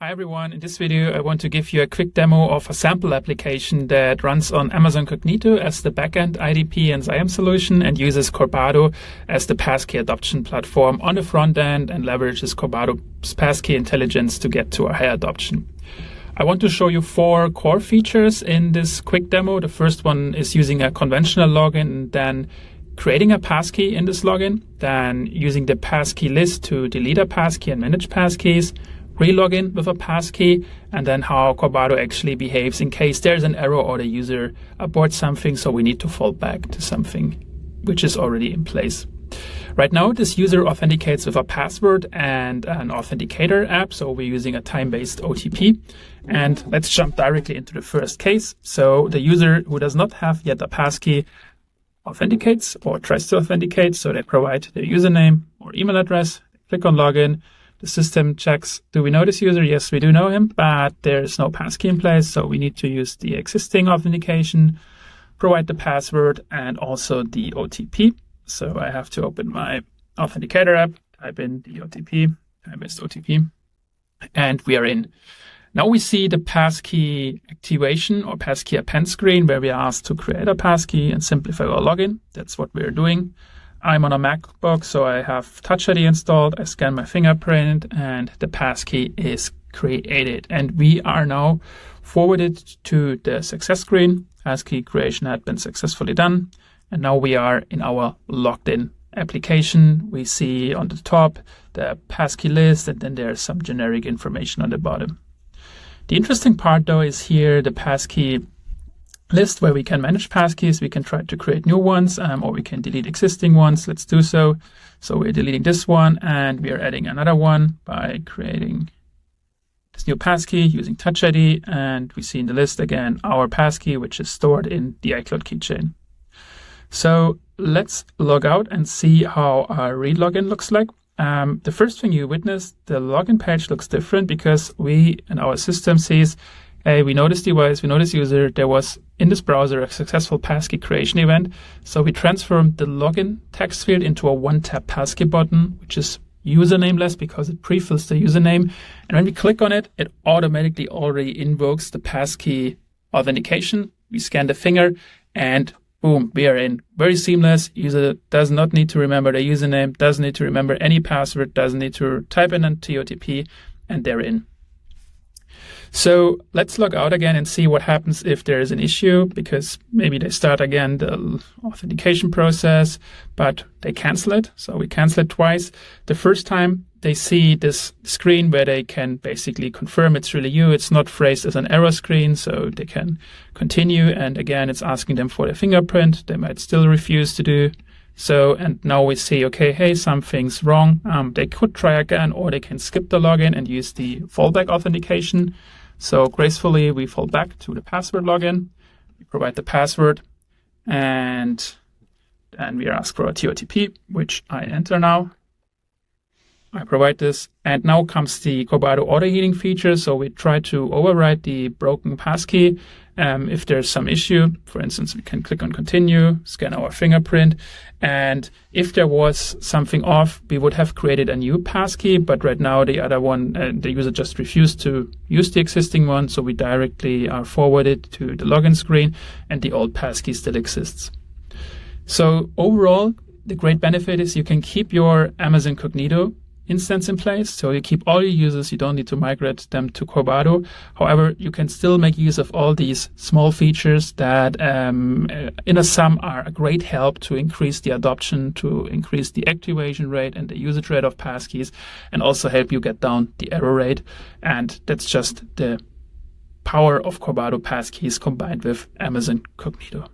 Hi everyone, in this video I want to give you a quick demo of a sample application that runs on Amazon Cognito as the backend IDP and SIAM solution and uses Corbado as the passkey adoption platform on the front end and leverages Corbado's passkey intelligence to get to a high adoption. I want to show you 4 core features in this quick demo. The first one is using a conventional login and then creating a passkey in this login, then using the Passkey List to delete a passkey and manage passkeys, relogin with a passkey, and then how Corbado actually behaves in case there's an error or the user aborts something, so we need to fall back to something which is already in place. Right now, this user authenticates with a password and an Authenticator app, so we're using a time-based OTP. And let's jump directly into the first case. So the user who does not have yet a passkey authenticates or tries to authenticate, so they provide their username or email address, click on login. The system checks, do we know this user? Yes, we do know him, but there's no passkey in place, so we need to use the existing authentication, provide the password, and also the OTP. So I have to open my Authenticator app, type in the OTP, time-based OTP, and we are in. Now we see the passkey activation or passkey append screen where we are asked to create a passkey and simplify our login. That's what we're doing. I'm on a MacBook, so I have Touch ID installed. I scan my fingerprint and the passkey is created. And we are now forwarded to the success screen. Passkey creation had been successfully done. And now we are in our logged in application. We see on the top the Passkey list, and then there's some generic information on the bottom. The interesting part though is here the Passkey list where we can manage passkeys. We can try to create new ones or we can delete existing ones. Let's do so. So we're deleting this one and we are adding another one by creating this new passkey using Touch ID. And we see in the list again our passkey, which is stored in the iCloud keychain. So let's log out and see how our re-login looks like. The first thing you witness, the login page looks different because we in our system sees, hey, we know this device, we know this user, there was in this browser a successful passkey creation event. So we transformed the login text field into a one-tap passkey button, which is username-less because it prefills the username. And when we click on it, it automatically already invokes the passkey authentication. We scan the finger and boom, we are in. Very seamless. User does not need to remember the username, doesn't need to remember any password, doesn't need to type in a TOTP, and they're in. So let's log out again and see what happens if there is an issue, because maybe they start again the authentication process, but they cancel it. So we cancel it twice. The first time they see this screen where they can basically confirm it's really you. It's not phrased as an error screen, so they can continue. And again, it's asking them for their fingerprint. They might still refuse to do so. And now we see, okay, hey, something's wrong. They could try again, or they can skip the login and use the fallback authentication. So gracefully, we fall back to the password login. We provide the password, and then we are asked for a TOTP, which I enter now. I provide this, and now comes the Corbado auto healing feature. So we try to override the broken passkey. If there's some issue, for instance, we can click on continue, scan our fingerprint. And if there was something off, we would have created a new passkey. But right now, the other one, the user just refused to use the existing one. So we directly are forwarded to the login screen and the old passkey still exists. So overall, the great benefit is you can keep your Amazon Cognito instance in place. So you keep all your users, you don't need to migrate them to Corbado. However, you can still make use of all these small features that in a sum are a great help to increase the adoption, to increase the activation rate and the usage rate of passkeys, and also help you get down the error rate. And that's just the power of Corbado passkeys combined with Amazon Cognito.